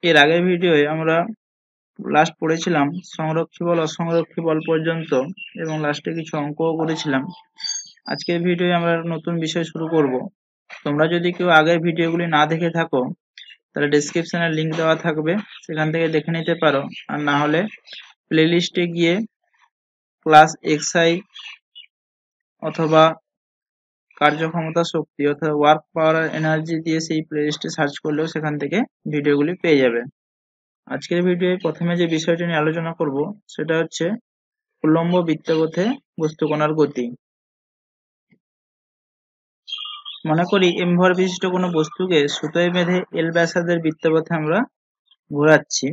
এর আগের ভিডিওয়ে আমরা লাস্ট পড়েছিলাম সংরক্ষী বল অসংরক্ষী বল পর্যন্ত এবং লাস্টে কিছু অঙ্কও করেছিলাম। আজকের ভিডিওয়ে আমরা নতুন বিষয় শুরু করব। তোমরা যদি কেউ আগের ভিডিওগুলি না দেখে থাকো তাহলে ডেসক্রিপশনে লিংক দেওয়া থাকবে, সেখান থেকে দেখে নিতে পারো। আর না হলে প্লেলিস্টে গিয়ে ক্লাস এক্সআই অথবা কার্যক্ষমতা শক্তি অর্থাৎ ওয়ার্ক পাওয়ার এনার্জি দিয়ে সেই প্লেলিস্টে সার্চ করলেও সেখান থেকে ভিডিওগুলি পেয়ে যাবে। আজকের ভিডিওয়ে প্রথমে যে বিষয়টি নিয়ে আলোচনা করব সেটা হচ্ছে উল্লম্ব বৃত্তপথে বস্তুকণার গতি। মনে করি m ভর বিশিষ্ট কোনো বস্তুকে সুতোয় বেঁধে l ব্যাসার্ধের বৃত্তপথে আমরা ঘোরাচ্ছি।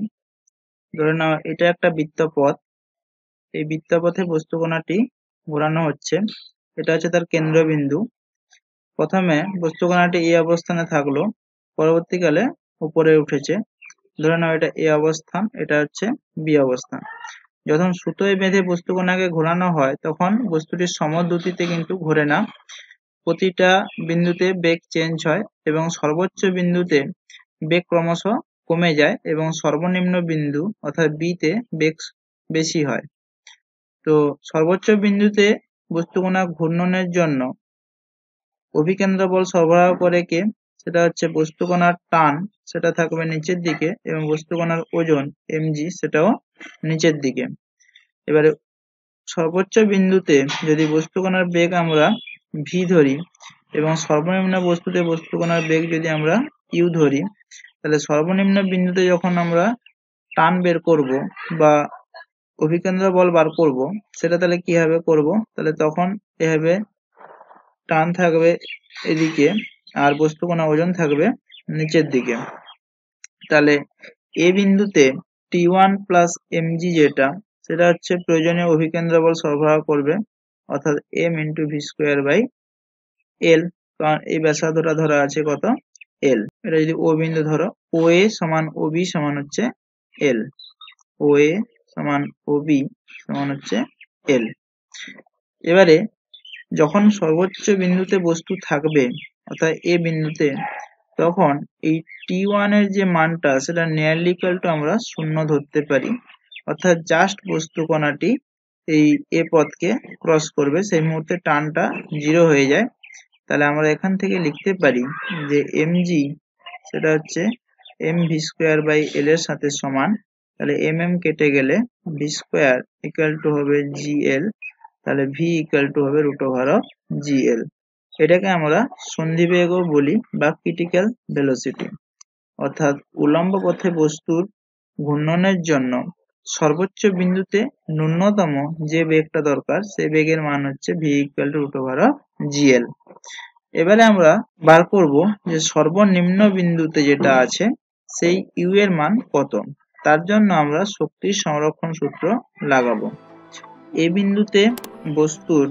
ধরে নাও এটা একটা বৃত্তপথ, এই বৃত্তপথে বস্তুকণাটি ঘোরানো হচ্ছে। এটা হচ্ছে তার কেন্দ্রবিন্দু। প্রথমে বস্তুকণাটি এই অবস্থানে থাকলো, পরবর্তীকালে উপরে উঠেছে। ধরে নাও এটা a অবস্থান, এটা হচ্ছে b অবস্থান। যখন সুতোয় বেঁধে বস্তুকণাকে ঘোরানো হয় তখন বস্তুটির সমদ্রুতিতে কিন্তু ঘোরে না, প্রতিটা বিন্দুতে বেগ চেঞ্জ হয় এবং সর্বোচ্চ বিন্দুতে বেগ ক্রমশ কমে যায় এবং সর্বনিম্ন বিন্দু অর্থাৎ বি তে বেগ বেশি হয়। তো সর্বোচ্চ বিন্দুতে বস্তুকণা ঘূর্ণনের জন্য অভিকেন্দ্র বল সরবরাহ করে কে? সেটা হচ্ছে বস্তুকণার টান, সেটা থাকবে নিচের দিকে এবং বস্তুকণার ওজন mg সেটাও নিচের দিকে। এবারে সর্বোচ্চ বিন্দুতে যদি বস্তুকণার বেগ আমরা v ধরি এবং সর্বনিম্ন বস্তুতে বস্তুকণার বেগ যদি আমরা u ধরি, তাহলে সর্বনিম্ন বিন্দুতে যখন আমরা টান বের করব বা অভিকেন্দ্র বল বার করব, সেটা তাহলে কিভাবে করব? তাহলে তখন এভাবে টান থাকবে এদিকে আর বস্তুকণা ওজন থাকবে নিচের দিকে। তাহলে এ বিন্দুতে T1 প্লাস mg যেটা, সেটা হচ্ছে প্রয়োজনীয় অভিকেন্দ্র বল সরবরাহ করবে অর্থাৎ m into V square by l. কারণ এই ব্যাসার্ধটা ধরা আছে কত? এল। এটা যদি ও বিন্দু ধরো, ও এ সমান ও বি সমান হচ্ছে এল, ও এ সমান ও বি সমান হচ্ছে এল। এবারে যখন সর্বোচ্চ বিন্দুতে বস্তু থাকবে অর্থাৎ এ বিন্দুতে, তখন এই T1 এর যে মানটা সেটা নিয়ারলি ইকুয়াল টু আমরা 0 ধরতে পারি, অর্থাৎ জাস্ট বস্তুকণাটি এই এ পথকে ক্রস করবে, সেই মুহূর্তে টানটা 0 হয়ে যায়। তাহলে আমরা এখান থেকে লিখতে পারি যে mg সেটা হচ্ছে mv স্কোয়ার বাই এল এর সাথে সমান। তাহলে mm কেটে গেলে v স্কোয়ার ইকুয়াল টু হবে gl, তাহলে v ইকুয়াল টু হবে রুট ওভার অফ gl। এটাকে আমরা সন্ধিবেগও বলি বা ক্রিটিক্যাল ভেলোসিটি। অর্থাৎ উল্লম্ব পথে বস্তুর ঘূর্ণনের জন্য সর্বোচ্চ বিন্দুতে ন্যূনতম যে বেগটা দরকার সেই বেগের মান হচ্ছে v equal to root over of gl। এবারে আমরা বার করব যে সর্বনিম্ন বিন্দুতে যেটা আছে সেই u এর মান কত। তার জন্য আমরা শক্তির সংরক্ষণ সূত্র লাগাবো। এই বিন্দুতে বস্তুর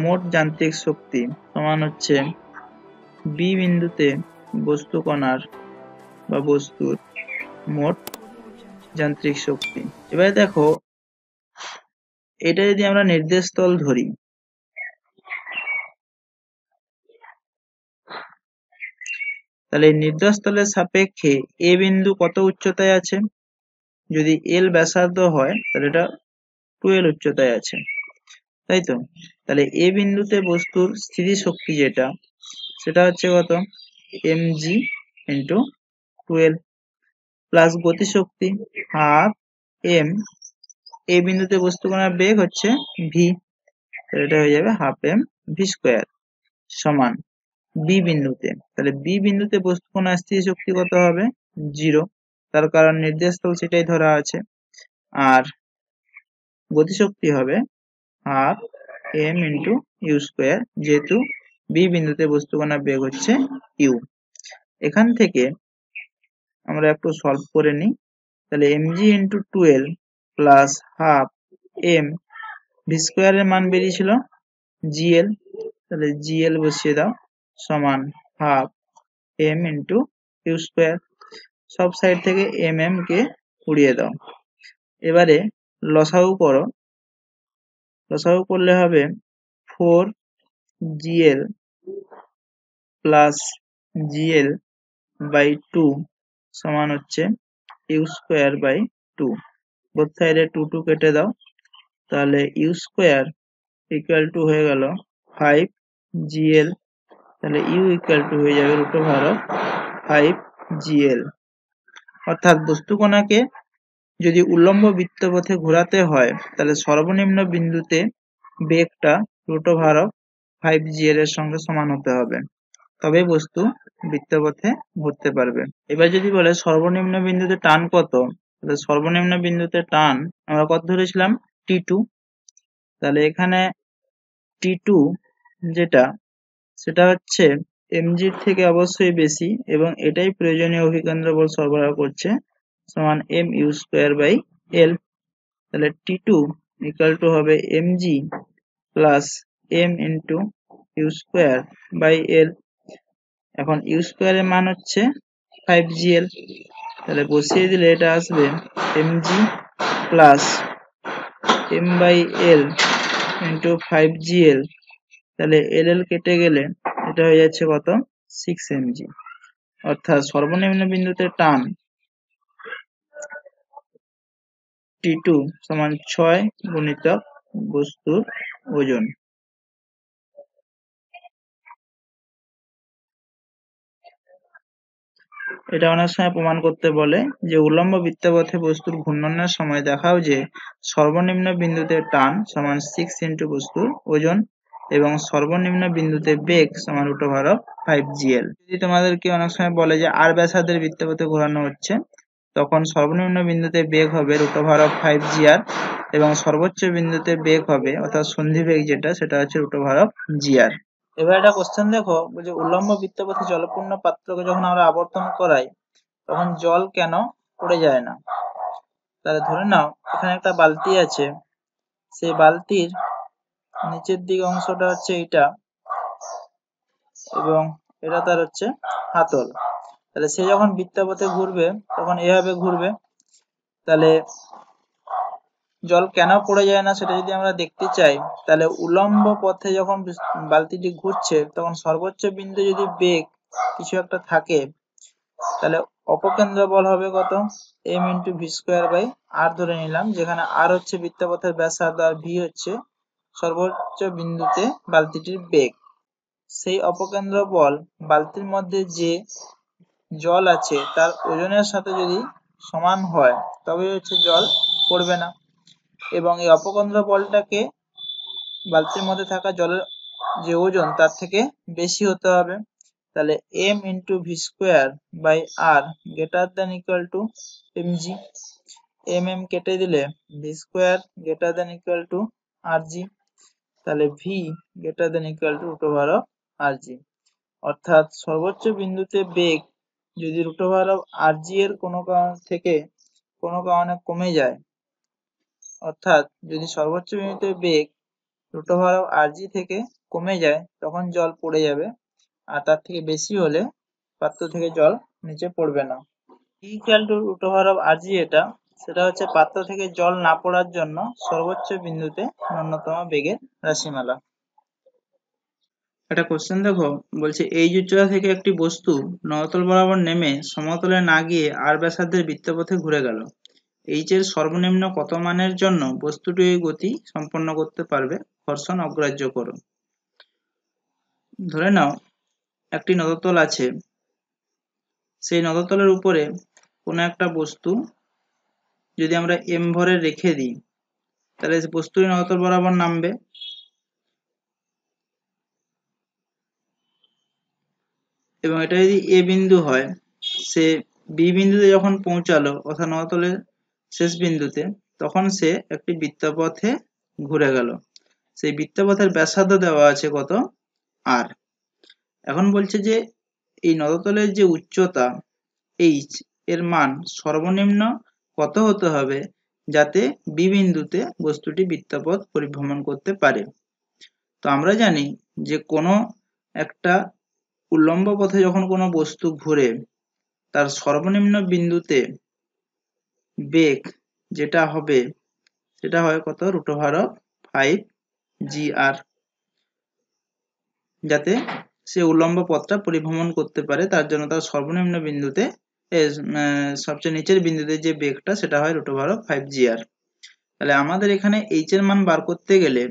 মোট যান্ত্রিক শক্তি সমান হচ্ছে বি বিন্দুতে বস্তুকণার বা বস্তুর মোট যান্ত্রিক শক্তি। এবারে দেখো, এটা যদি আমরা নির্দেশ তল ধরি, তাহলে নির্দেশ তলের সাপেক্ষে এ বিন্দু কত উচ্চতায় আছে? যদি এল ব্যাসার্ধ হয় তাহলে এটা 2l উচ্চতায় আছে, তাই তো? তাহলে এ বিন্দুতে বস্তুর স্থিতিশক্তি যেটা, সেটা হচ্ছে কত? mg ইন্টু 2l প্লাস গতিশক্তি হাফ m, এই বিন্দুতে বস্তুকণার বেগ হচ্ছে v, এটা হয়ে যাবে হাফ m v স্কোয়ার সমান বি বিন্দুতে। তাহলে বি বিন্দুতে বস্তুকণার স্থিতিশক্তি কত হবে? 0, তার কারণ নির্দেশতল সেটাই ধরা আছে। আর গতিশক্তি হবে half m into u square, যেহেতু বি বিন্দুতে বস্তুকণার বেগ হচ্ছে u। এখান থেকে আমরা একটু সলভ করে নিই। তাহলে mg into 2l plus half m v স্কোয়ারের মান বেরিয়েছিল gl, তাহলে gl বসিয়ে দাও সমান half m into u square. সব সাইড থেকে mm কে উড়িয়ে দাও। এবারে লসাগু করো, লসাগু করলে হবে 4gl প্লাস gl বাই 2 সমান হচ্ছে ইউ স্কোয়ার বাই 2। বোথ সাইডে 2 2 কেটে দাও, তাহলে ইউ স্কোয়ার ইকুয়াল টু হয়ে গেল 5gl। তাহলে ইউ ইকুয়াল টু হয়ে যাবে √5gl। অর্থাৎ বস্তু কণাকে যদি উল্লম্ব বৃত্তপথে ঘোরাতে হয় তাহলে সর্বনিম্ন বিন্দুতে বেগটা √5gl এর সঙ্গে সমান হতে হবে, তবে বস্তু বৃত্তপথে ঘুরতে পারবে। এবার যদি বলে সর্বনিম্ন বিন্দুতে টান কত, তাহলে সর্বনিম্ন বিন্দুতে টান আমরা কত ধরেছিলাম t2। তাহলে এখানে t2 যেটা সেটা হচ্ছে mg এর থেকে অবশ্যই বেশি এবং এটাই প্রয়োজনীয় অভিকেন্দ্র বল সরবরাহ করছে, সমান mu স্কয়ার বাই l। তাহলে t2 ইকুয়াল টু হবে mg plus m into u square by l। এখন ইউ স্কয়ার এর মান হচ্ছে 5gl, তাহলে বসিয়ে দিলে এটা আসবে mg plus m by l into 5gl। তাহলে l কেটে গেলে এটা হয়ে যাচ্ছে কত 6mg। অর্থাৎ সর্বনিম্ন বিন্দুতে টান t2 সমান 6 গুণিতক বস্তুর ওজন। এটা অনেক সময় প্রমাণ করতে বলে যে উল্লম্ব বৃত্তপথে বস্তুর ঘূর্ণনের সময় দেখাও যে সর্বনিম্ন বিন্দুতে টান সমান 6 ইন্টু বস্তুর ওজন এবং সর্বনিম্ন বিন্দুতে বেগ সমান √5gl। যদি তোমাদেরকে অনেক সময় বলে যে r ব্যাসার্ধের বৃত্তপথে ঘোরানো হচ্ছে, তখন সর্বনিম্ন বিন্দুতে বেগ হবে √5gr এবং সর্বোচ্চ বিন্দুতে বেগ হবে অর্থাৎ সন্ধি বেগ যেটা সেটা হচ্ছে √gr। এবার একটা কোশ্চেন দেখো, বলছে উল্লম্ব বৃত্তপথে জলপূর্ণ পাত্রকে যখন আমরা আবর্তন করাই তখন জল কেন পড়ে যায় না। তাহলে ধরে নাও এখানে একটা বালতি আছে, সেই বালতির নিচের দিক অংশটা হচ্ছে এটা এবং এটা তার হচ্ছে হাতল। তাহলে সে যখন বৃত্তপথে ঘুরবে তখন এভাবে ঘুরবে, তাহলে জল কেন পড়ে যায় না সেটা যদি আমরা দেখতে চাই, তাহলে উল্লম্ব পথে যখন বালতিটি ঘুরছে তখন সর্বোচ্চ বিন্দু যদি বেগ কিছু একটা থাকে, তাহলে অপকেন্দ্র বল হবে কত m into V square by r ধরে নিলাম, যেখানে r হচ্ছে বৃত্তপথের ব্যাসার্ধ আর ভি হচ্ছে সর্বোচ্চ বিন্দুতে বালতিটির বেগ। সেই অপকেন্দ্র বল বালতির মধ্যে যে জল আছে তার ওজনের সাথে যদি সমান হয় তবে হচ্ছে জল পড়বে না, এবং এই অপকেন্দ্র বলটাকে বালতির মধ্যে থাকা জলের যে ওজন তার থেকে বেশি হতে হবে। তাহলে m into V square by r greater than equal to mg। mm কেটে দিলে v square greater than equal to rg, তাহলে v greater than equal to √rg। অর্থাৎ সর্বোচ্চ বিন্দুতে বেগ যদি √rg এর কোনো কারণে কমে যায়, অর্থাৎ যদি সর্বোচ্চ বিন্দুতে বেগ √rg থেকে কমে যায় তখন জল পড়ে যাবে, আর তার থেকে বেশি হলে পাত্র থেকে জল নিচে পড়বে না। ইকুয়াল টু √rg সেটা হচ্ছে পাত্র থেকে জল না পড়ার জন্য সর্বোচ্চ বিন্দুতে ন্যূনতম বেগের রাশিমালা। একটা কোশ্চেন দেখো, বলছে এই উচ্চতা থেকে একটি বস্তু নতল বরাবর নেমে সমতলে না গিয়ে r ব্যাসার্ধের বৃত্তপথে ঘুরে গেল, h এর সর্বনিম্ন কত মানের জন্য বস্তুটি এই গতি সম্পন্ন করতে পারবে, ঘর্ষণ অগ্রাহ্য করো। ধরে নাও একটি নততল আছে, সেই নততলের উপরে কোনো একটা বস্তু যদি আমরা m ভরে রেখে দিই তাহলে বস্তুটি নততল বরাবর নামবে, এবং এটা যদি a বিন্দু হয়, সে b বিন্দুতে যখন পৌঁছালো অর্থাৎ নততলের শেষ বিন্দুতে, তখন সে একটি বৃত্তপথে ঘুরে গেল। সেই বৃত্তপথের ব্যাসার্ধ দেওয়া আছে কত r। এখন বলছে যে এই নততলের যে উচ্চতা h এর মান সর্বনিম্ন কত হতে হবে যাতে b বিন্দুতে বস্তুটি বৃত্তপথ পরিভ্রমণ করতে পারে। তো আমরা জানি যে কোনো একটা উল্লম্ব পথে যখন কোনো বস্তু ঘুরে তার সর্বনিম্ন বিন্দুতে বেগ যেটা হবে সেটা হয় কত √5gr, যাতে সে উল্লম্ব পথটা পরিভ্রমণ করতে পারে তার জন্য তার সর্বনিম্ন বিন্দুতে সবচেয়ে নিচের বিন্দুতে যে বেগটা সেটা হয় √5gr। তাহলে আমাদের এখানে h এর মান বার করতে গেলে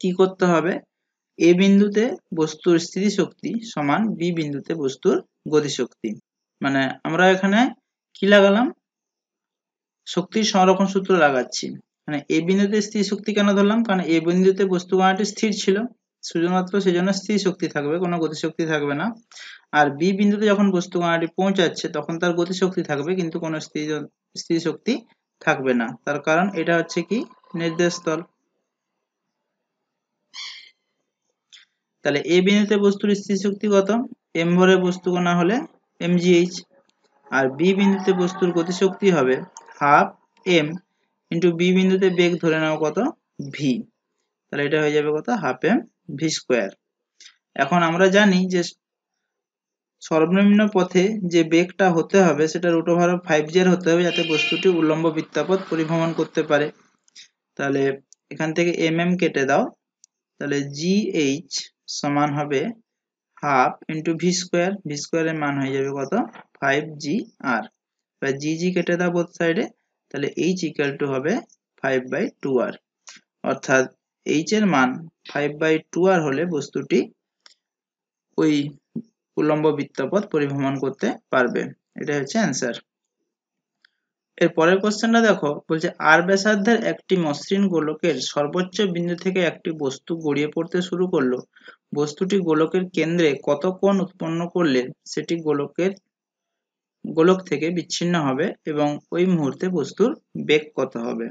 কি করতে হবে, এ বিন্দুতে বস্তুর স্থিতিশক্তি সমান বি বিন্দুতে বস্তুর গতিশক্তি। মানে আমরা এখানে কি লাগালাম, শক্তির সংরক্ষণ সূত্র লাগাচ্ছি। মানে এ বিন্দুতে স্থির শক্তি কেন ধরলাম, কারণ এ বিন্দুতে বস্তু কণাটি স্থির ছিল, শুধুমাত্র সেজন্য স্থির শক্তি থাকবে, কোনো গতিশক্তি থাকবে না। আর বি বিন্দুতে যখন বস্তু কণাটি পৌঁছাচ্ছে তখন তার গতিশক্তি থাকবে, কিন্তু কোনো স্থির শক্তি থাকবে না। তার কারণ এটা হচ্ছে কি নির্দেশ তল। তাহলে এ বিন্দুতে বস্তুর স্থির শক্তি কত, m ভরের বস্তু কণা হলে mgh, আর বি বিন্দুতে বস্তুর গতিশক্তি হবে হাফ m ইন্টু বি বিন্দুতে বেগ ধরে নাও কত v, তাহলে এটা হয়ে যাবে কত হাফ m v স্কোয়ার। এখন আমরা জানি যে সর্বনিম্ন পথে যে বেগটা হতে হবে সেটা √5gr হতে হবে, যাতে বস্তুটি উল্লম্ব বৃত্তাপথ পরিভ্রমণ করতে পারে। তাহলে এখান থেকে mm কেটে দাও, তাহলে gh সমান হবে half into V square, V স্কোয়ারের মান হয়ে যাবে কত 5gr। জি কেটে দাও বোথ সাইডে, তাহলে h ইকুয়াল টু হবে 5/2r, অর্থাৎ h এর মান 5/2r হলে বস্তুটি ওই উল্লম্ব বৃত্তপথ পরিভ্রমণ করতে পারবে। এটা হচ্ছে অ্যান্সার। এর পরের কোশ্চেনটা দেখো, বলছে আর ব্যাসার্ধের একটি মসৃণ গোলকের সর্বোচ্চ বিন্দু থেকে একটি বস্তু গড়িয়ে পড়তে শুরু করলো। বস্তুটি গোলকের কেন্দ্রে কত কোণ উৎপন্ন করলে সেটি গোলক থেকে বিচ্ছিন্ন হবে এবং ওই মুহূর্তে বস্তুর বেগ কত হবে।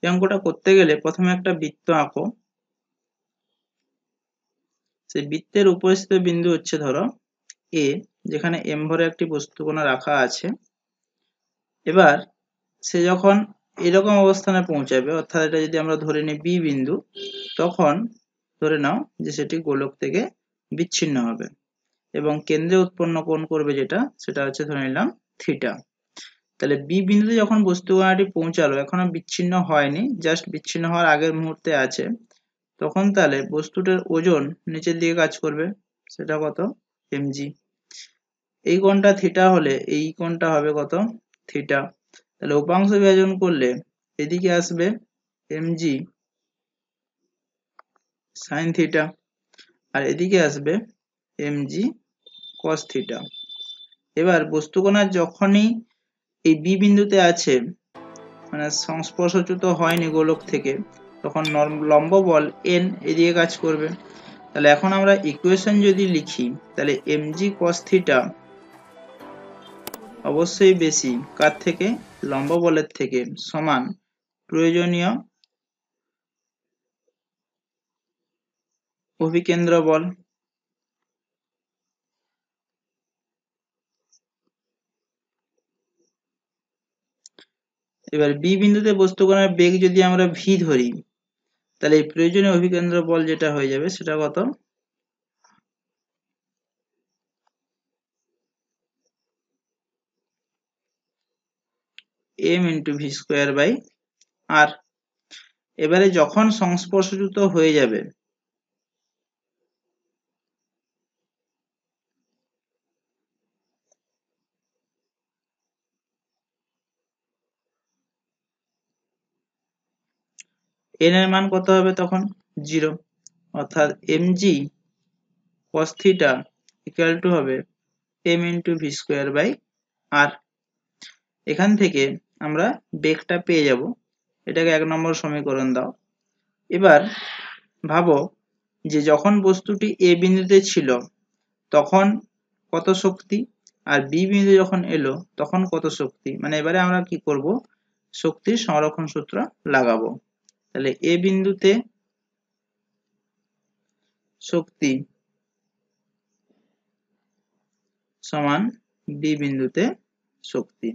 এই অঙ্কটা করতে গেলে প্রথমে একটা বৃত্ত আঁকো। সেই বৃত্তের উপস্থিত বিন্দু হচ্ছে ধরো এ, যেখানে m ভরে একটি বস্তু কণা রাখা আছে। এবার সে যখন এরকম অবস্থানে পৌঁছাবে, অর্থাৎ এটা যদি আমরা ধরে নিই বি বিন্দু, তখন ধরে নাও যে সেটি গোলক থেকে বিচ্ছিন্ন হবে এবং কেন্দ্রে উৎপন্ন কোণ করবে যেটা, সেটা হচ্ছে ধরে নিলাম থিটা। তাহলে বি বিন্দুতে যখন বস্তু কণাটি পৌঁছালো, এখনো বিচ্ছিন্ন হয়নি, জাস্ট বিচ্ছিন্ন হওয়ার আগের মুহূর্তে আছে, তখন তাহলে বস্তুটার ওজন নিচের দিকে কাজ করবে, সেটা কত mg। এই কোণটা থিটা হলে এই কোণটা হবে কত থিটা। তাহলে উপাংশ বিভাজন করলে এদিকে আসবে mg sin থিটা আর এদিকে আসবে mg cos থিটা। এবার বস্তু কণা যখনই এই বি বিন্দুতে আছে, মানে সংস্পর্শচ্যুত হয়নি গোলক থেকে, তখন লম্ব বল n এদিকে কাজ করবে। তাহলে এখন আমরা ইকুয়েশন যদি লিখি, তাহলে mg cos থিটা অবশ্যই বেশি কার থেকে, লম্ব বলের থেকে, সমান প্রয়োজনীয় অভিকেন্দ্র বল। এবার বি বিন্দুতে বস্তু কণার বেগ যদি আমরা v ধরি, তাহলে এই প্রয়োজনীয় অভিকেন্দ্র বল যেটা হয়ে যাবে সেটা কত m into V square by R. এবারে যখন সংস্পর্শচ্যুত হয়ে যাবে, n এর মান কত হবে তখন 0, অর্থাৎ mg cos theta equal to হবে m into V square by R. এখান থেকে আমরা বেগটা পেয়ে যাব, এটাকে 1 নম্বর সমীকরণ দাও। এবার ভাবো যে যখন বস্তুটি এ বিন্দুতে ছিল তখন কত শক্তি, আর বি বিন্দু যখন এলো তখন কত শক্তি। মানে এবারে আমরা কি করব, শক্তির সংরক্ষণ সূত্র লাগাবো। তাহলে এ বিন্দুতে শক্তি সমান বি বিন্দুতে শক্তি।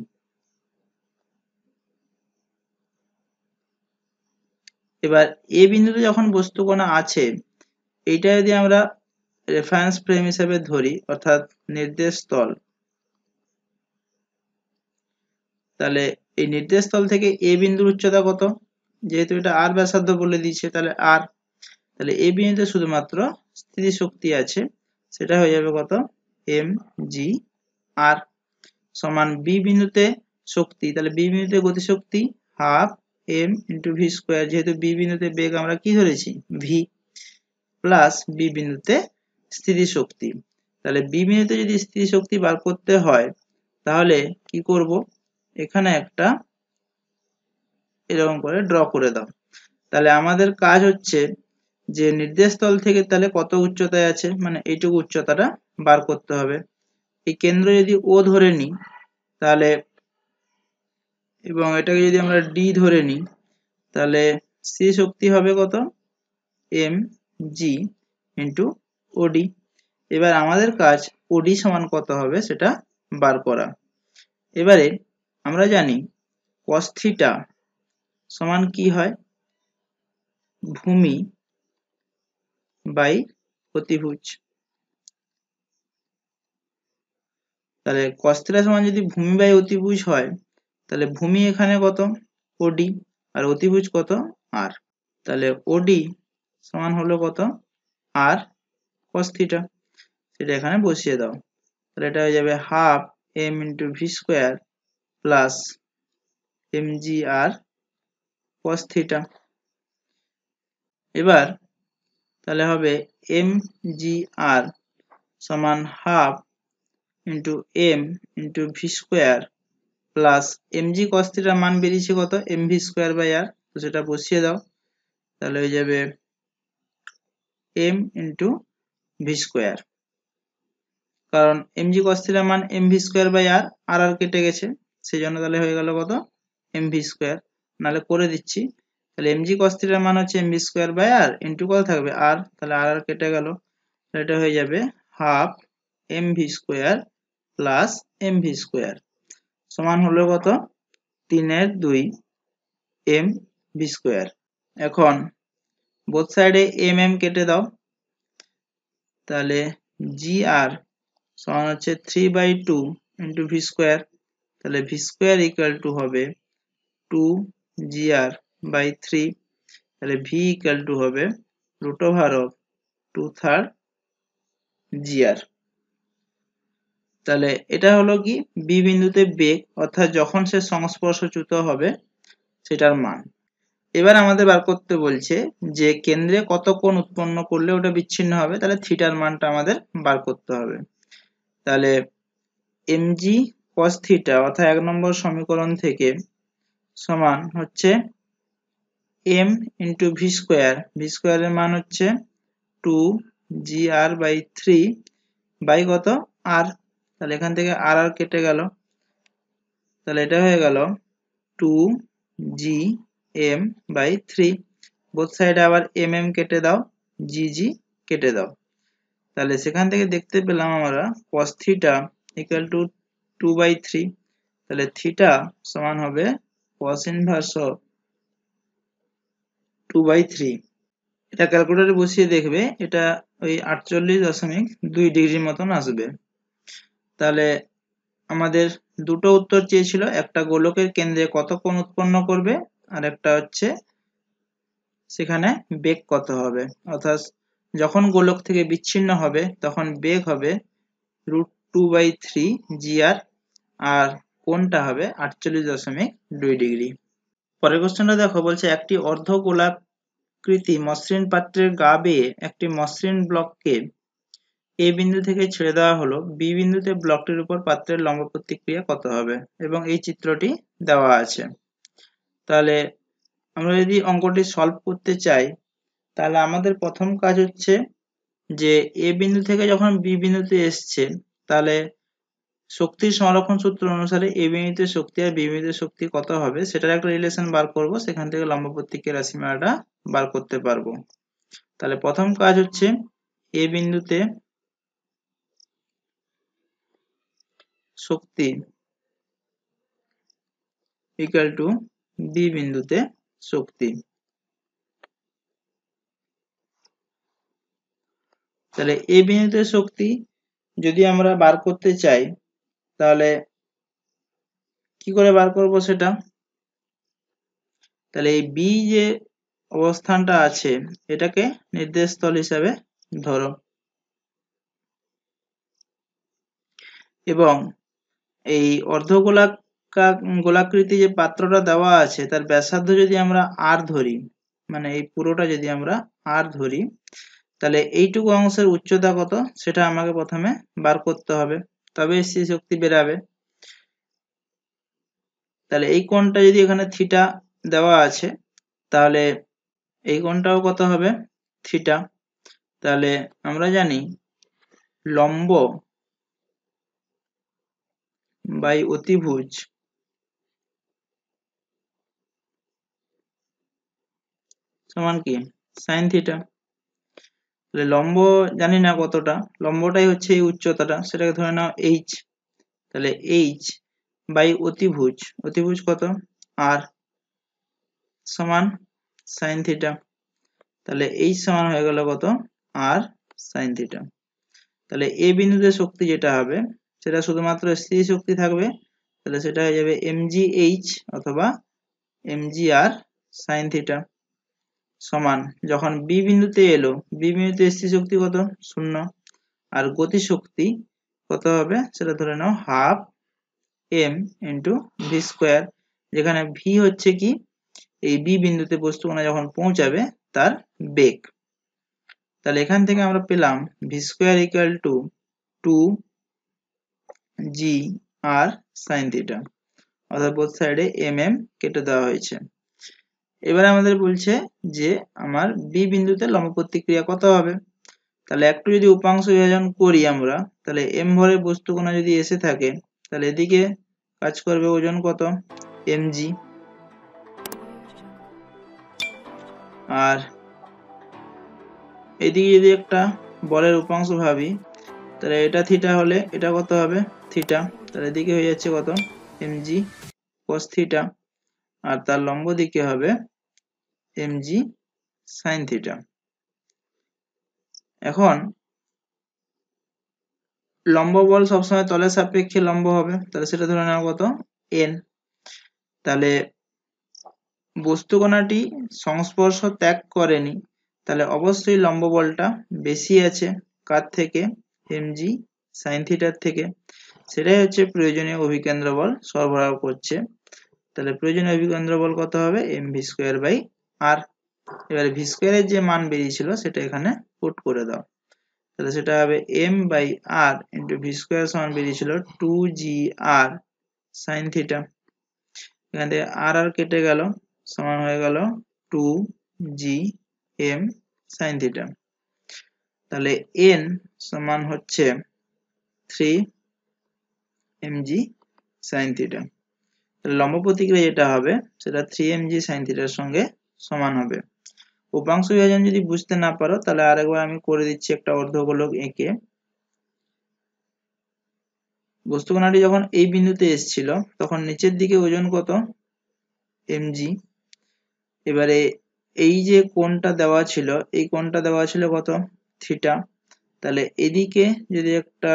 এবার এ বিন্দুতে যখন বস্তু কণা আছে, এইটা যদি আমরা রেফারেন্স ফ্রেম হিসেবে ধরি, অর্থাৎ নির্দেশ তল, তাহলে এই নির্দেশ তল থেকে এ বিন্দুর উচ্চতা কত, যেহেতু এটা আর ব্যাসার্ধ বলে দিয়েছে তাহলে আর, তাহলে এ বিন্দুতে শুধুমাত্র স্থিতি শক্তি আছে, সেটা হয়ে যাবে কত mg r। সমান বি বিন্দুতে শক্তি, তাহলে বি বিন্দুতে গতিশক্তি half M into V square, যেহেতু বি বিন্দুতে বেগ আমরা কি ধরেছি ভি, প্লাস বি বিন্দুতে স্থিতি শক্তি। তাহলে বি বিন্দুতে যদি স্থিতি শক্তি বার করতে হয় তাহলে কি করব, এখানে একটা এরকম করে ড্র করে দাও। তাহলে আমাদের কাজ হচ্ছে যে নির্দেশ তল থেকে তাহলে কত উচ্চতায় আছে, মানে এইটুকু উচ্চতাটা বার করতে হবে। এই কেন্দ্র যদি ও ধরে নিই তাহলে, এবং এটাকে যদি আমরা ডি ধরে নিই তাহলে সি শক্তি হবে কত, এম জি ইন্টু ওডি। এবার আমাদের কাজ ওডি সমান কত হবে সেটা বার করা। এবারে আমরা জানি cos থিটা সমান কি হয়, ভূমি বাই অতিভুজ। তাহলে cos থিটা সমান যদি ভূমি বাই অতিভুজ হয় তাহলে ভূমি এখানে কত ওডি আর অতিভুজ কত আর, তাহলে ওডি সমান হলো কত আর cos থিটা, সেটা এখানে বসিয়ে দাও। তাহলে এটা হয়ে যাবে half M into V square plus M G R cos theta. এবার তাহলে হবে এম জি আর সমান half into M into V square plus M G cos থিটার মান বেরিয়েছে কত M V square by R, তো সেটা বসিয়ে দাও। তাহলে হয়ে যাবে এম ইন্টু ভি স্কোয়ার, কারণ এম জি cos থিটার মান M V square by R, আর আর কেটে গেছে সেই জন্য তাহলে হয়ে গেল কত এম ভি স্কোয়ার। নাহলে করে দিচ্ছি, তাহলে এম জি cos থিটার মান হচ্ছে m V square by r into কত থাকবে আর, তাহলে আর আর কেটে গেল, এটা হয়ে যাবে half m V square plus m V square সমান হলো কত 3/2 এম ভি স্কোয়ার। এখন বোথ সাইডে এম এম কেটে দাও, তাহলে জি আর সমান হচ্ছে 3/2 ইন্টু ভি স্কোয়ার, তাহলে ভি স্কোয়ার ইকুয়াল টু হবে 2 জি আর বাই 3, তাহলে ভি ইকুয়াল টু হবে root over of 2/3 g r. তাহলে এটা হলো কি বি বিন্দুতে বেগ, অর্থাৎ যখন সে সংস্পর্শচ্যুত হবে সেটার মান। এবার আমাদের বার করতে বলছে যে কেন্দ্রে কত কোণ উৎপন্ন করলে ওটা বিচ্ছিন্ন হবে, তাহলে থিটার মানটা আমাদের বার করতে হবে। তাহলে mg cos থিটা অর্থাৎ 1 নম্বর সমীকরণ থেকে সমান হচ্ছে m into V square, V স্কোয়ারের মান হচ্ছে 2 জি আর বাই 3 বাই কত আর, তাহলে এখান থেকে আর আর কেটে গেল, তাহলে এটা হয়ে গেল 2 জি এম বাই 3, বোথ সাইডে আবার এম এম কেটে দাও, জি জি কেটে দাও। তাহলে সেখান থেকে দেখতে পেলাম আমরা cos থিটা ইকুয়াল টু 2/3, তাহলে থিটা সমান হবে cos ইনভার্স অফ 2/3। এটা ক্যালকুলেটরে বসিয়ে দেখবে এটা ওই 48.2 ডিগ্রি মতন আসবে। তাহলে আমাদের দুটো উত্তর চেয়েছিল, একটা গোলকের কেন্দ্রে কত কোণ উৎপন্ন করবে আর একটা হচ্ছে সেখানে বেগ কত হবে, অর্থাৎ যখন গোলক থেকে বিচ্ছিন্ন হবে তখন বেগ হবে √2/3 জি আর, আর কোণটা হবে 48.2 ডিগ্রি। পরের কোশ্চেনটা দেখো, বলছে একটি অর্ধ গোলাকৃতি মসৃণ পাত্রের গা বেয়ে একটি মসৃণ ব্লককে এ বিন্দু থেকে ছেড়ে দেওয়া হলো, বি বিন্দুতে ব্লকটির উপর পাত্রের লম্ব প্রতিক্রিয়া কত হবে, এবং এই চিত্রটি দেওয়া আছে। তাহলে আমরা যদি অঙ্কটি সলভ করতে চাই তাহলে আমাদের প্রথম কাজ হচ্ছে যে এ বিন্দু থেকে যখন বি বিন্দুতে এসছে তাহলে শক্তির সংরক্ষণ সূত্র অনুসারে এ বিন্দুতে শক্তি আর বি বিন্দুতে শক্তি কত হবে সেটার একটা রিলেশন বার করব, সেখান থেকে লম্ব প্রতিক্রিয়ার রাশিমালাটা বার করতে পারবো। তাহলে প্রথম কাজ হচ্ছে এ বিন্দুতে শক্তি ইকুয়াল টু বি বিন্দুতে শক্তি। তাহলে এ বিন্দুতে শক্তি যদি আমরা বার করতে চাই তাহলে কি করে বার করব সেটা, তাহলে এই বি যে অবস্থানটা আছে এটাকে নির্দেশ তল হিসাবে ধরো, এবং এই গোলাকৃতি যে পাত্রটা দেওয়া আছে তার ব্যাসার্ধ যদি আমরা r ধরি, মানে এই পুরোটা যদি আমরা r ধরি, তাহলে এইটুকু অংশের উচ্চতা কত সেটা আমাকে প্রথমে বার করতে হবে, তবে স্থিতি শক্তি বেরাবে। তাহলে এই কোণটা যদি এখানে থিটা দেওয়া আছে, তাহলে এই কোণটাও কত হবে? থিটা। তাহলে আমরা জানি লম্ব বাই অতিভুজ সমান কি? Sine theta. তাহলে লম্ব জানি না কতটা, লম্বটাই হচ্ছে এই উচ্চতাটা, সেটাকে ধরে নাও h। তাহলে h বাই অতিভুজ, অতিভুজ কত? r সমান সাইন থিটা। তাহলে h সমান হয়ে গেল কত? r sine theta. তাহলে a বিন্দুতে শক্তি যেটা হবে সেটা শুধুমাত্র স্থিতি শক্তি থাকবে, তাহলে সেটা হয়ে যাবে mgh অথবা mgr সাইন থিটা সমান, যখন b বিন্দুতে এলো, b বিন্দুতে স্থিতি শক্তি কত? 0। আর গতি শক্তি কত হবে সেটা ধরে নাও half m into V square, যেখানে v হচ্ছে কি এই b বিন্দুতে বস্তুকণা যখন পৌঁছাবে তার বেগ। তাহলে এখান থেকে আমরা পেলাম V square equal two 2gr sine theta, অর্থাৎ বোথ সাইডে mm কেটে দেওয়া হয়েছে। এবারে আমাদের বলছে যে আমার বি বিন্দুতে লম্ব প্রতিক্রিয়া কত হবে। তাহলে একটু যদি উপাংশ বিভাজন করি আমরা, তাহলে m ভরের বস্তুকণা যদি এসে থাকে, তাহলে এদিকে কাজ করবে ওজন কত? mg। আর এদিকে যদি একটা বলের উপাংশ ভাবি, তাহলে এটা থিটা হলে এটা কত হবে? থিটা। তাহলে এদিকে হয়ে যাচ্ছে কত? mg cos থিটা, আর তার লম্ব দিকে হবে mg sin থিটা। এখন লম্ব বল সবসময় তলের সাপেক্ষে লম্ব হবে, তাহলে সেটা ধরে নেওয়া কত? n। তাহলে বস্তুকণাটি সংস্পর্শ ত্যাগ করেনি, তাহলে অবশ্যই লম্ব বলটা বেশি আছে কার থেকে? mg sin থিটার থেকে। সেটাই হচ্ছে প্রয়োজনীয় অভিকেন্দ্র বল সরবরাহ করছে। তাহলে প্রয়োজনীয় অভিকেন্দ্র বল কত হবে? mv square by r। এবারে ভি স্কয়ারের যে মান বেরিয়েছিল সেটা এখানে পুট করে দাও, তাহলে সেটা হবে m by r into v square সমান বেরিয়েছিল 2gr sin থিটা। এখান থেকে আর আর কেটে গেল, সমান হয়ে গেল 2gm sin থিটা। তাহলে n সমান হচ্ছে 3mg sin থিটা। লম্ব প্রতিক্রিয়া যেটা হবে সেটা 3mg sin থিটার সঙ্গে সমান হবে। উপাংশ বিভাজন যদি বুঝতে না পারো, তাহলে আরেকবার আমি করে দিচ্ছি একটা অর্ধগোলক এঁকে। বস্তুকণাটি যখন এই বিন্দুতে এসেছিল তখন নিচের দিকে ওজন কত? mg। এবারে এই যে কোণটা দেওয়া ছিল, এই কোণটা দেওয়া ছিল কত? থিটা। তাহলে এদিকে যদি একটা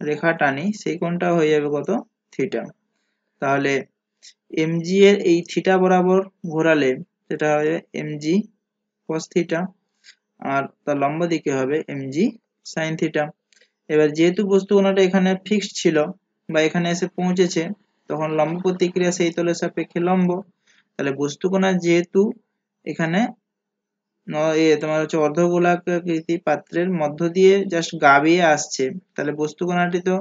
রেখা টানি, সেই কোণটা হয়ে যাবে কত? থিটা। তাহলে mg এর এই থিটা বরাবর ঘোরালে সেটা হবে mg cos থিটা, আর তার লম্ব দিকে হবে mg sin থিটা। এবার যেহেতু বস্তুকণাটা এখানে ফিক্সড ছিল বা এখানে এসে পৌঁছেছে, তখন লম্ব প্রতিক্রিয়া সেই তলের সাপেক্ষে লম্ব। তাহলে বস্তুকণা যেহেতু এখানে তোমার হচ্ছে অর্ধগোলাকৃতি পাত্রের মধ্য দিয়ে জাস্ট গা বেয়ে আসছে, তাহলে বস্তুকণাটি তো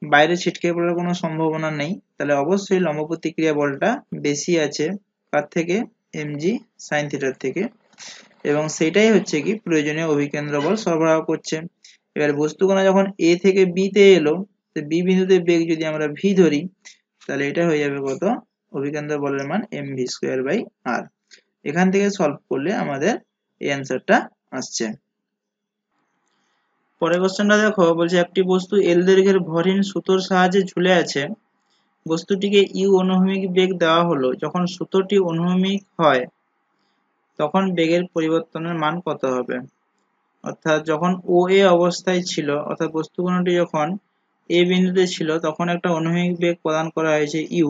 বাইরে ছিটকে পড়ার কোনো সম্ভাবনা নেই, তাহলে অবশ্যই লম্ব প্রতিক্রিয়া বলটা বেশি আছে কার থেকে? mg sin থিটার থেকে। এবং সেটাই হচ্ছে কি প্রয়োজনীয় অভিকেন্দ্র বল সরবরাহ করছে। এবার বস্তুকণা যখন a থেকে b তে এলো, তো b বিন্দুতে বেগ যদি আমরা v ধরি, তাহলে এটা হয়ে যাবে কত? অভিকেন্দ্র বলের মান mv স্কয়ার বাই r। এখান থেকে সলভ করলে আমাদের এই অ্যান্সারটা আসছে। পরের কোশ্চেনটা দেখো, বলছে একটি বস্তু L দৈর্ঘ্যের ভরহীন সুতোর সাহায্যে ঝুলে আছে। বস্তুটিকে u অনুভূমিক বেগ দেওয়া হলো, যখন সুতোটি অনুভূমিক হয় তখন বেগের পরিবর্তনের মান কত হবে? অর্থাৎ যখন OA অবস্থায় ছিল, অর্থাৎ বস্তুকণাটি যখন A বিন্দুতে ছিল তখন একটা অনুভূমিক বেগ প্রদান করা হয়েছে u।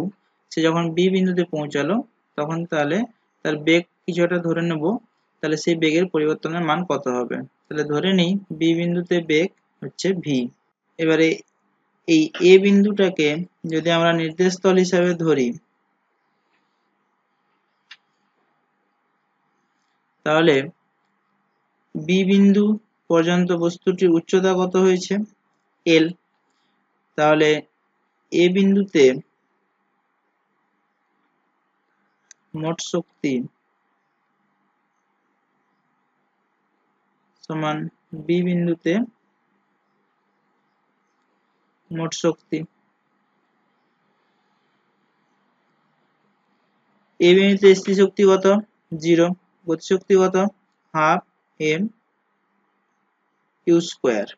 সে যখন B বিন্দুতে পৌঁছালো তখন তাহলে তার বেগ কিছু একটা ধরে নেব, তাহলে সেই বেগের পরিবর্তনের মান কত হবে? তাহলে ধরে নিই B বিন্দুতে বেগ হচ্ছে v। এবারে এই এ বিন্দুটাকে যদি আমরা নির্দেশ তল হিসাবে ধরি, তাহলে বি বিন্দু পর্যন্ত বস্তুটির উচ্চতা কত হয়েছে? এল। তাহলে এ বিন্দুতে মোট শক্তি সমান বি বিন্দুতে মোট শক্তি। এ বিন্দুতে স্থির শক্তি কত? 0। গতিশক্তি কত? Half M U square.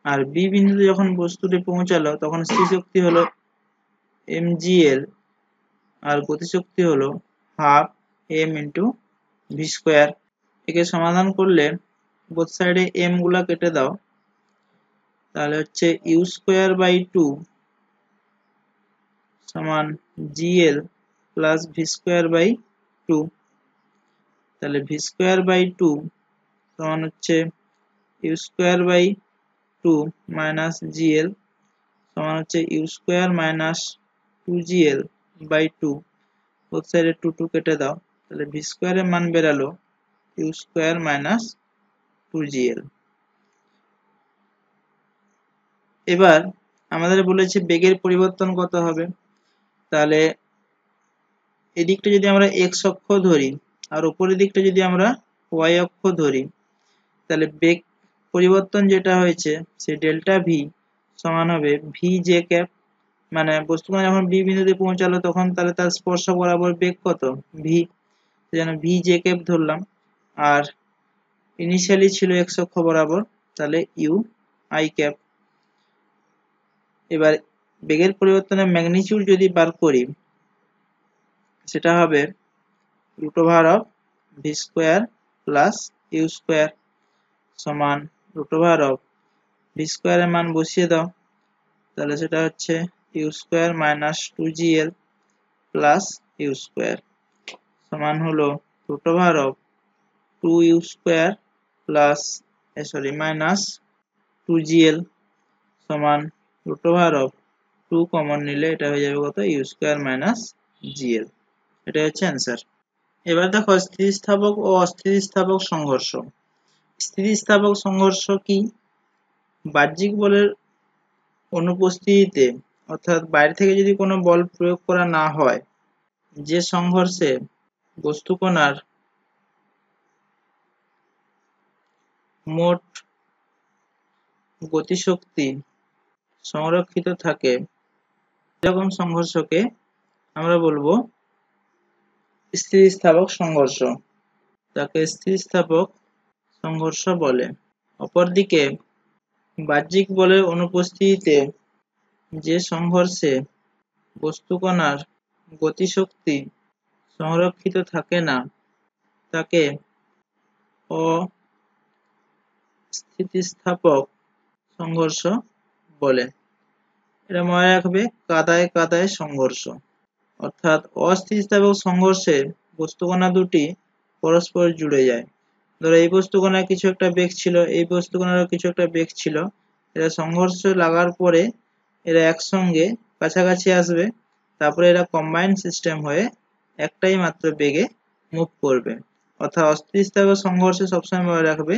আর বি বিন্দুতে যখন বস্তুটি পৌঁছালো তখন স্থির শক্তি হলো mgl আর গতিশক্তি হলো half M into V square. একে সমাধান করলে বোথ সাইডে এম গুলা কেটে দাও, তাহলে হচ্ছে ইউ স্কোয়ার বাই 2 সমান g l plus v square by 2। তাহলে ভি স্কোয়ার বাই 2 সমান হচ্ছে u square by 2 minus g l সমান হচ্ছে u square minus 2gl by 2। Both সাইডে 2 2 কেটে দাও, তাহলে ভি স্কোয়ারের মান বেরালো ইউ স্কোয়ার মাইনাস 2gl। এবার আমাদের বলেছে বেগের পরিবর্তন কত হবে। তাহলে এদিকটা যদি আমরা এক্স অক্ষ ধরি আর উপরের দিকটা যদি আমরা ওয়াই অক্ষ ধরি, তাহলে বেগ পরিবর্তন যেটা হয়েছে সে ডেল্টা ভি সমান হবে ভি জে ক্যাপ। মানে বস্তুটা যখন বি বিন্দুতে পৌঁছালো তখন তাহলে তার স্পর্শক বরাবর বেগ কত? ভি। যেন ভি জে ক্যাপ ধরলাম, আর ইনিশিয়ালি ছিল এক্স অক্ষ বরাবর, তাহলে ইউ আই ক্যাপ। এবার বেগের পরিবর্তনের ম্যাগনিটিউড যদি বার করি, সেটা হবে root over of v square plus u square সমান রুট ওভার অফ ভি স্কোয়ারের মান বসিয়ে দাও, তাহলে সেটা হচ্ছে u square minus 2gl plus u square সমান হলো root over of 2u square plus minus 2gl সমান রুট ওভার অফ 2 কমন নিলে এটা হয়ে যাবে কত? U square minus g l. এটা হচ্ছে অ্যান্সার। এবার দেখো স্থিতিস্থাপক ও অস্থিতিস্থাপক সংঘর্ষ। স্থিতিস্থাপক সংঘর্ষ কি? বাহ্যিক বলের অনুপস্থিতিতে, অর্থাৎ বাইরে থেকে যদি কোনো বল প্রয়োগ করা না হয়, যে সংঘর্ষে বস্তুকণার মোট গতিশক্তি সংরক্ষিত থাকে, এরকম সংঘর্ষকে আমরা বলবো স্থিতিস্থাপক সংঘর্ষ। তাকে স্থিতিস্থাপক সংঘর্ষ বলে। অপরদিকে বাহ্যিক বলের অনুপস্থিতিতে যে সংঘর্ষে বস্তুকণার গতিশক্তি সংরক্ষিত থাকে না, তাকে অস্থিতিস্থাপক সংঘর্ষ বলে। এটা মনে রাখবে, কাদায় কাদায় সংঘর্ষ। অর্থাৎ অস্থিতিস্থাপক সংঘর্ষে বস্তুকণা দুটি পরস্পর জুড়ে যায়। ধরো এই বস্তুকণার কিছু একটা বেগ ছিল, এই বস্তুকণারও কিছু একটা বেগ ছিল, এরা সংঘর্ষ লাগার পরে এরা একসঙ্গে কাছাকাছি আসবে, তারপরে এরা কম্বাইন্ড সিস্টেম হয়ে একটাই মাত্র বেগে মুভ করবে। অর্থাৎ অস্থিতিস্থাপক সংঘর্ষে সবসময় মনে রাখবে,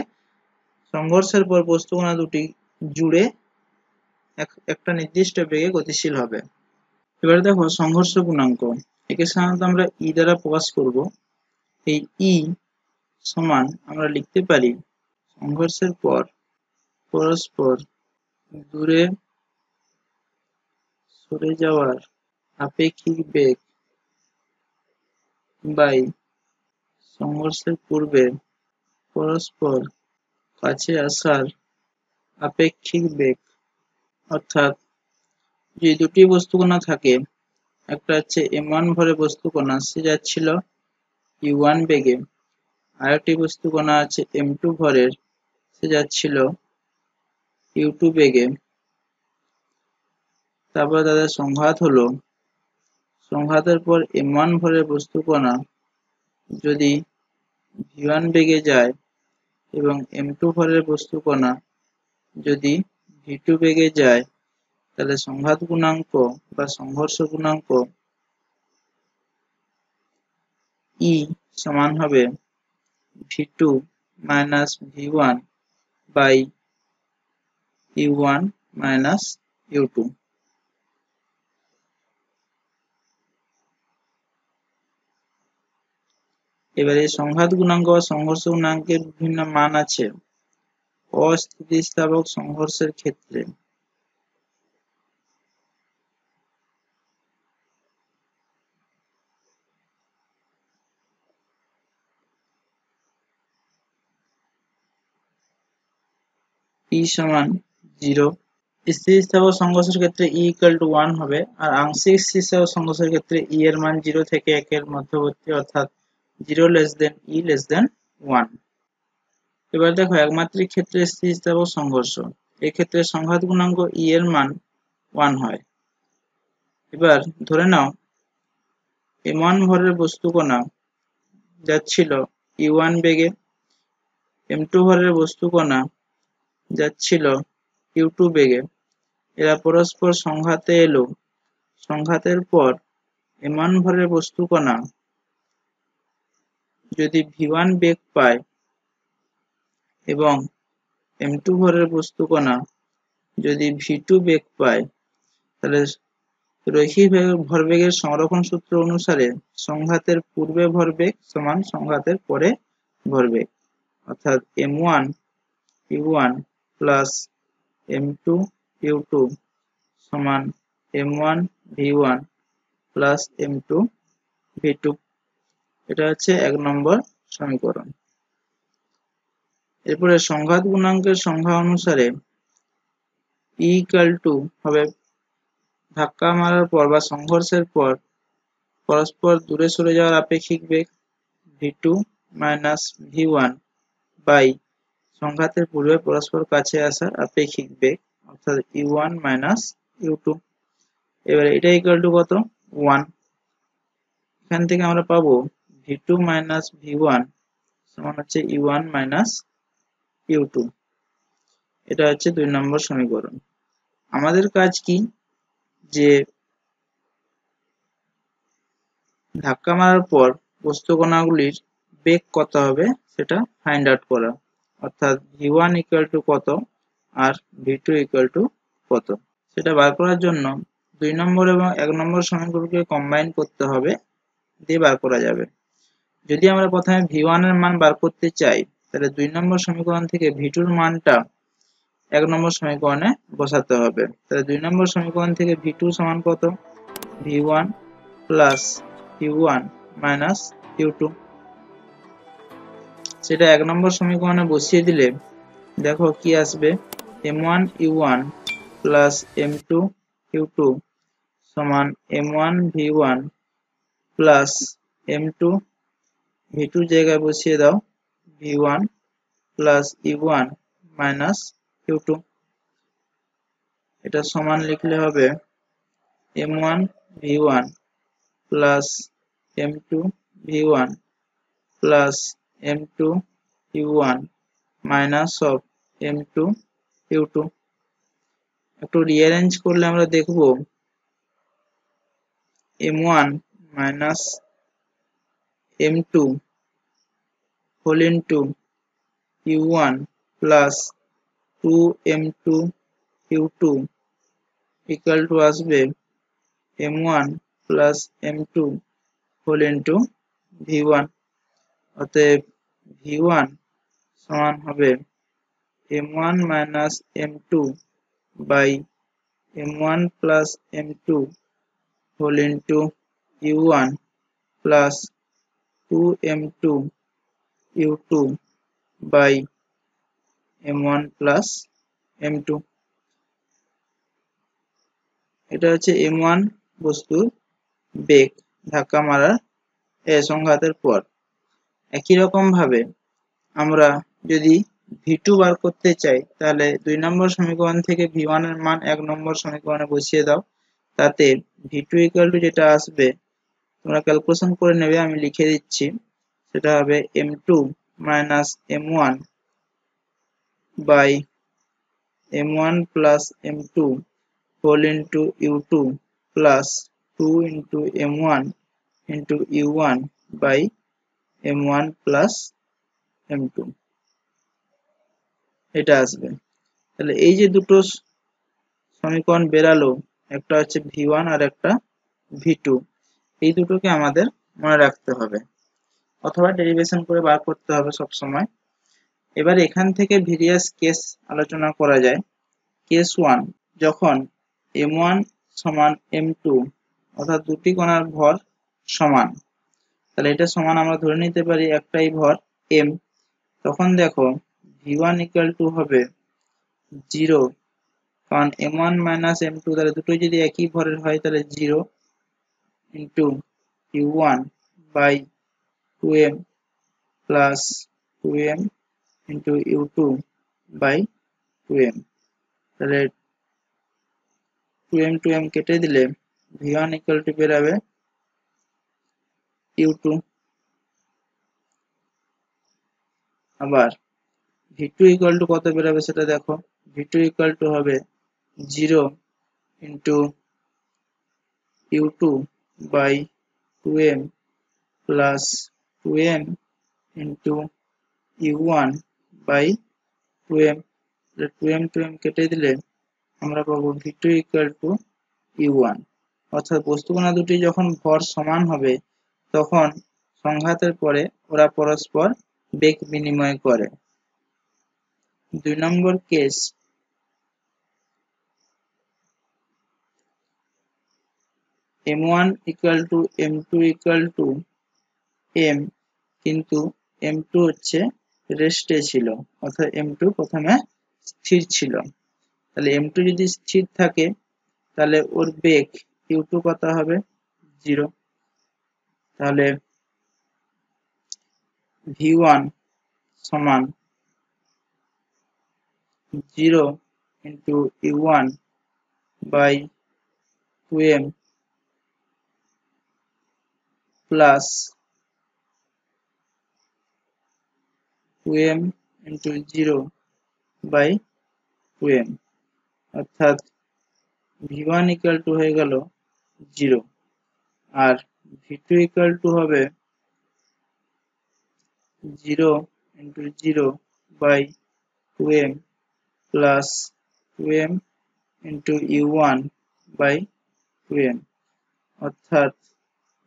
সংঘর্ষের পর বস্তুকণা দুটি জুড়ে একটা নির্দিষ্ট বেগে গতিশীল হবে। এবারে দেখো সংঘর্ষ গুণাঙ্ক। একে সাধারণত আমরা ই দ্বারা প্রকাশ করব। এই ই সমান আমরা লিখতে পারি সংঘর্ষের পর পরস্পর দূরে সরে যাওয়ার আপেক্ষিক বেগ বাই সংঘর্ষের পূর্বে পরস্পর কাছে আসার আপেক্ষিক বেগ। অর্থাৎ যে দুটি বস্তুকণা থাকে, একটা হচ্ছে m1 ভরের বস্তুকণা, সে যাচ্ছিল u1 বেগে, আরেকটি বস্তুকণা আছে m2 ভরের, সে যাচ্ছিল u2 বেগে। তারপর তাদের সংঘাত হলো, সংঘাতের পর m1 ভরের বস্তুকণা যদি v1 বেগে যায় এবং m2 ভরের বস্তু কণা যদি v2 বেগে যায় তাহলে সংঘাত গুণাঙ্ক বা সংঘর্ষ গুণাঙ্ক E সমান হবে v2 minus v1 by u1 minus u2। এবারে সংঘাত গুণাঙ্ক বা সংঘর্ষ গুণাঙ্কের বিভিন্ন মান আছে অস্থিতিস্থাপক সংঘর্ষের ক্ষেত্রে। E সমান 0। স্থিতিস্থাপক সংঘর্ষের ক্ষেত্রে E equal to 1 হবে, আর আংশিক স্থিতিস্থাপক সংঘর্ষের ক্ষেত্রে E এর মান 0 থেকে 1 এর মধ্যবর্তী, অর্থাৎ 0 less than E less than 1। এবার দেখো একমাত্রিক ক্ষেত্রে স্থিতিস্থাপক সংঘর্ষ, এক্ষেত্রে সংঘাত গুণাঙ্ক E এর মান 1 হয়। এবার ধরে নাও m1 ভরের বস্তু কণা যাচ্ছিল u1 বেগে, m2 ভরের বস্তু কণা যাচ্ছিল u2 বেগে। এরা পরস্পর সংঘাতে এলো। সংঘাতের পর m1 ভরের বস্তু কণা যদি v1 বেগ পায় এবং m2 ভরের বস্তু কণা যদি v2 বেগ পায়, তাহলে রৈখিক ভরবেগের সংরক্ষণ সূত্র অনুসারে সংঘাতের পূর্বে ভরবেগ সমান সংঘাতের পরে ভরবেগ, অর্থাৎ m1 u1 plus m2 u2 সমান m1 v1 plus m2 v2। এটা হচ্ছে 1 নম্বর সমীকরণ। এরপরে সংঘাত গুণাঙ্কের সংজ্ঞা অনুসারে E equal to হবে ধাক্কা মারার পর বা সংঘর্ষের পর পরস্পর দূরে সরে যাওয়ার আপেক্ষিক বেগ v2 minus v1 বাই সংঘাতের পূর্বে পরস্পর কাছে আসার আপেক্ষিক বেগ, অর্থাৎ u1 minus u2। এবারে এটা ইকুয়াল টু কত? 1। এখান থেকে আমরা পাবো v2 minus v1 সমান হচ্ছে u1 minus u2। এটা হচ্ছে 2 নম্বর সমীকরণ। আমাদের কাজ কি, যে ধাক্কা মারার পর বস্তু কণাগুলির বেগ কত হবে সেটা ফাইন্ড আউট করা, অর্থাৎ v1 ইকুয়াল টু কত আর v2 ইকুয়াল টু কত। সেটা বার করার জন্য 2 নম্বর এবং 1 নম্বর সমীকরণকে কম্বাইন করতে হবে, দিয়ে বার করা যাবে। যদি আমরা প্রথমে v1 এর মান বার করতে চাই, তাহলে 2 নম্বর সমীকরণ থেকে v2 এর মানটা 1 নম্বর সমীকরণে বসাতে হবে। তাহলে 2 নম্বর সমীকরণ থেকে v2 সমান কত? v1 plus u1 minus u2। সেটা 1 নম্বর সমীকরণে বসিয়ে দিলে দেখো কি আসবে, m1 u1 plus m2 u2 সমান m1 v1 plus m2 v2 জায়গায় বসিয়ে দাও v1 plus u1 minus u2। এটা সমান লিখলে হবে m1 v1 plus m2 v1 plus m2 u1 minus of m2 u2। একটু রিঅ্যারেঞ্জ করলে আমরা দেখব m1 minus m2 whole into u1 plus 2m2 u2 equal to আসবে m1 plus m2 whole into v1। অতএব v1 সমান হবে m1 minus m2 by m1 plus m2 whole into u1 plus 2m2 u2 by m1 plus m2। এটা হচ্ছে m1 বস্তুর বেগ ধাক্কা মারার সংঘাতের পর। একই রকম ভাবে আমরা যদি v2 বার করতে চাই, তাহলে 2 নম্বর সমীকরণ থেকে v1 এর মান 1 নম্বর সমীকরণে বসিয়ে দাও। তাতে v2 ইকুয়াল টু যেটা আসবে তোমরা ক্যালকুলেশন করে নেবে, আমি লিখে দিচ্ছি। সেটা হবে m2 minus m1 by m1 plus m2 whole into u2 plus 2 into m1 into u1 by m1 plus m2 এটা আসবে। তাহলে এই যে দুটো সমীকরণ বেরালো, একটা হচ্ছে v1 আর একটা v2, এই দুটোকে আমাদের মনে রাখতে হবে অথবা ডেরিভেশন করে বার করতে হবে সব সময়। এবার এখান থেকে ভেরিয়াস কেস আলোচনা করা যায়। কেস 1, যখন m1 সমান m2 অর্থাৎ দুটি কণার ভর সমান, তাহলে এটা সমান আমরা ধরে নিতে পারি একটাই ভর m। তখন দেখো v1 equal to হবে 0, কারণ m1 minus m2 তাহলে দুটোই যদি একই ভরের হয় তাহলে 0 into u1 by 2m plus 2m into u2 by 2m, তাহলে 2m 2m কেটে দিলে v1 equal to বেরাবে u2, আবার v2 equal to কত বেরাবে সেটা দেখো, v2 equal to হবে 0 into u2 by 2m plus 2m into u1 by 2m, 2m 2m কেটে দিলে আমরা পাবো v2 equal to u1। অর্থাৎ বস্তুকণা দুটি যখন ভর সমান হবে তখন সংঘাতের পরে ওরা পরস্পর বেগ বিনিময় করে। 2 নম্বর case, m1 equal to m2 equal to m, কিন্তু m2 হচ্ছে রেস্টে ছিল, অর্থাৎ m2 প্রথমে স্থির ছিল। তাহলে m2 যদি স্থির থাকে তাহলে ওর বেগ u2 কত হবে 0। তাহলে v1 সমান 0 into u1 by 2m plus 2m into 0 by 2m, অর্থাৎ v1 equal to হয়ে গেল 0 আর v2 equal to হবে 0 into 0 by 2m plus 2m into u1 by 2m, অর্থাৎ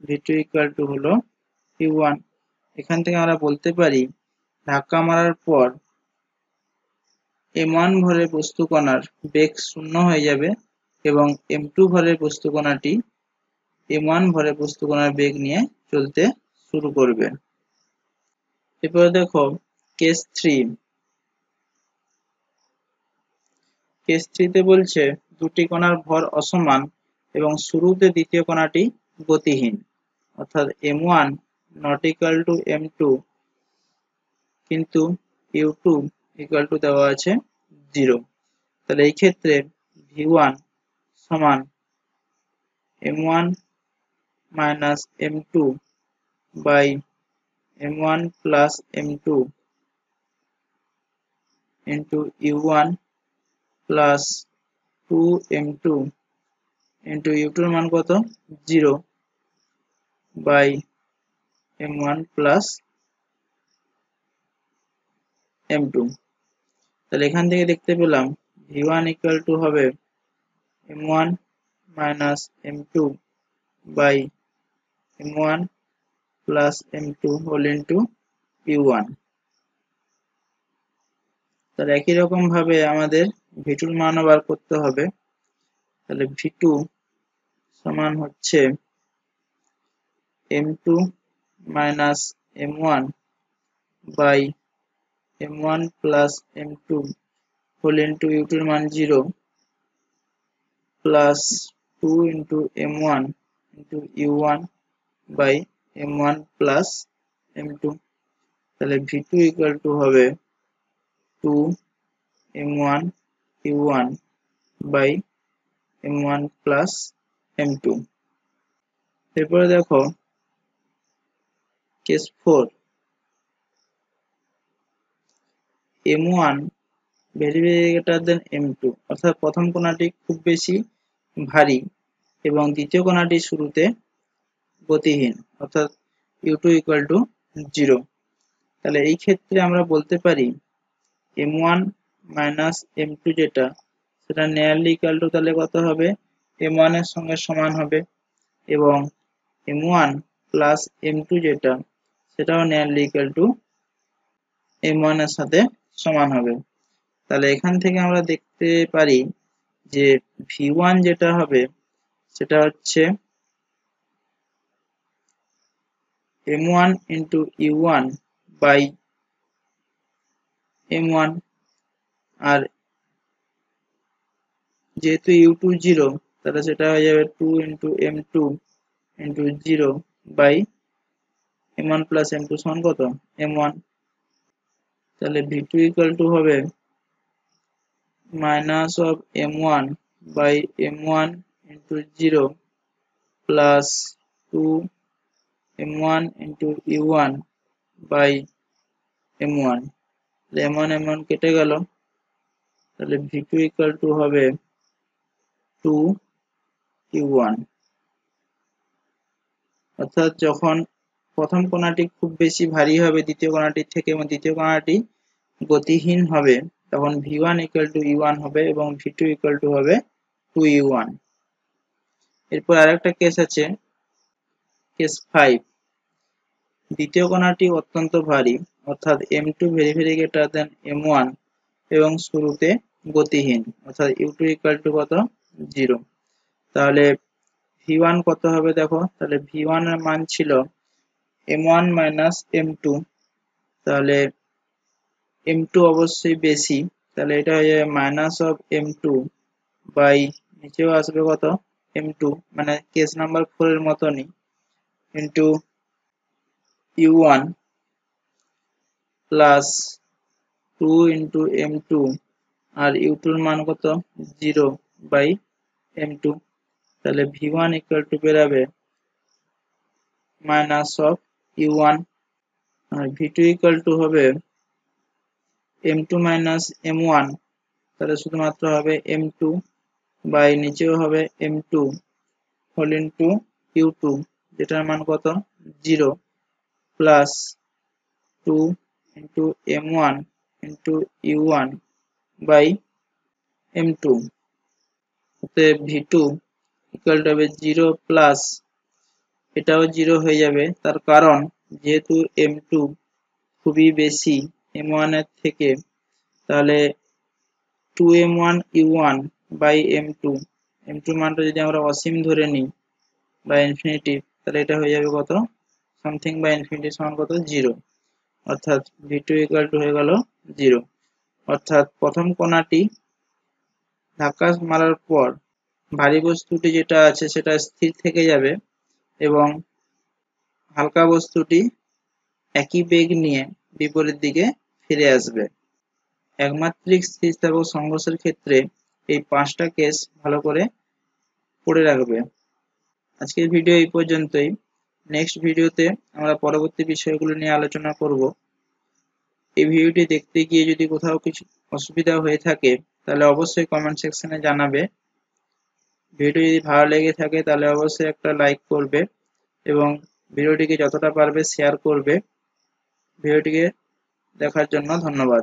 v2 equal to হলো u1। এখান থেকে আমরা বলতে পারি ধাক্কা মারার পর m1 ভরের বস্তু কণার বেগ শূন্য হয়ে যাবে এবং m2 ভরের বস্তু কণাটি m1 ভরের বস্তু কণার বেগ নিয়ে চলতে শুরু করবে। এরপরে দেখো কেস 3। কেস 3 তে বলছে দুটি কণার ভর অসমান এবং শুরুতে দ্বিতীয় কণাটি গতিহীন, অর্থাৎ m1 not equal to m2, কিন্তু u2 equal to দেওয়া আছে 0। তাহলে এই ক্ষেত্রে v1 সমান m1 minus m2 by m1 plus m2 into u1 plus 2m2 into u2 এর মান কত 0 by m1 plus m2। তাহলে এখান থেকে দেখতে পেলাম v1 equal to হবে m1 minus m2 by m1 plus m2 whole into u1। তাহলে একই রকম ভাবে আমাদের v2 এর মানও বার করতে হবে। তাহলে v2 সমান হচ্ছে m2 minus m1 by m1 plus m2 whole into u2 এর মান 0 plus 2 into m1 into u1 by m1 plus m2। তাহলে v2 equal to হবে 2 m1 u1 by m1 plus m2। এরপরে দেখো case 4। m1 very very greater than m2, অর্থাৎ প্রথম কণাটি খুব বেশি ভারী এবং দ্বিতীয় কণাটি শুরুতে গতিহীন, অর্থাৎ u2 equal to 0। তাহলে এই ক্ষেত্রে আমরা বলতে পারি m1 মাইনাস m2 যেটা, সেটা নিয়ারলি ইকুয়াল টু তাহলে কত হবে, m1 এর সঙ্গে সমান হবে, এবং m1 প্লাস m2 যেটা, সেটাও নিয়ারলি ইকুয়াল টু m1 এর সাথে সমান হবে। তাহলে এখান থেকে আমরা দেখতে পারি যে v1 যেটা হবে সেটা হচ্ছে m1 into u1 by m1, আর যেহেতু u2 0, তাহলে সেটা হয়ে যাবে 2 into m2 into 0 by m1 plus m2 সমান কত, m1। তাহলে v2 equal to হবে minus of m1 by m1 into 0 plus 2 m1 into u1 by m1। m1 m1 কেটে গেল, তাহলে v2 equal to হবে 2 u1। অর্থাৎ যখন প্রথম কণাটি খুব বেশি ভারী হবে দ্বিতীয় কণাটির থেকে এবং দ্বিতীয় কণাটি গতিহীন হবে, তখন v1 equal to u1 হবে এবং v2 equal to হবে 2u1। এরপর আরেকটা কেস আছে, কেস 5। দ্বিতীয় কণাটি অত্যন্ত ভারী, অর্থাৎ m2 very very greater than m1 এবং শুরুতে গতিহীন, অর্থাৎ u2 equal to কত, 0। তাহলে v1 কত হবে দেখো, তাহলে v1 এর মান ছিল m1 minus m2, তাহলে m2 অবশ্যই বেশি, তাহলে এটা হয়ে যাবে মাইনাস অফ m2 বাই নিচেও আসবে কত, m2, মানে কেস নাম্বার 4 এর মতনই, into u1 plus 2 into m2, আর u2 এর মান কত, 0 বাই m2। তাহলে v1 equal to বেরাবে মাইনাস অফ u1, আর v2 equal to হবে m2 মাইনাস m1, তাহলে শুধুমাত্র হবে m2 বাই নিচেও হবে m2 হোল ইন্টু u2, যেটার মান কত, 0 plus 2 into m1 into u1 by m2। অতএব v2 ইকুয়াল টু হবে 0 প্লাস, এটাও 0 হয়ে যাবে, তার কারণ যেহেতু m2 খুবই বেশি m1 এর থেকে, তাহলে 2m1 u1 by m2, m2 মানটা যদি আমরা অসীম ধরে নিই বা ইনফিনিটি, তাহলে এটা হয়ে যাবে কত, সামথিং বা ইনফিনিটি সমান কত, 0। অর্থাৎ v2 ইকুয়াল টু হয়ে গেল 0। অর্থাৎ প্রথম কণাটি ধাক্কা মারার পর ভারী বস্তুটি যেটা আছে সেটা স্থির থেকে যাবে এবং হালকা বস্তুটি একই বেগ নিয়ে বিপরীত দিকে ফিরে আসবে। একমাত্রিক স্থিতিস্থাপক সংঘর্ষের ক্ষেত্রে এই 5টা কেস ভালো করে পড়ে রাখবে। আজকের ভিডিও এই পর্যন্তই। নেক্সট ভিডিওতে আমরা পরবর্তী বিষয়গুলো নিয়ে আলোচনা করব। এই ভিডিওটি দেখতে গিয়ে যদি কোথাও কিছু অসুবিধা হয়ে থাকে তাহলে অবশ্যই কমেন্ট সেকশনে জানাবে। ভিডিও যদি ভালো লেগে থাকে তাহলে অবশ্যই একটা লাইক করবে এবং ভিডিওটিকে যতটা পারবে শেয়ার করবে। ভিডিওটিকে দেখার জন্য ধন্যবাদ।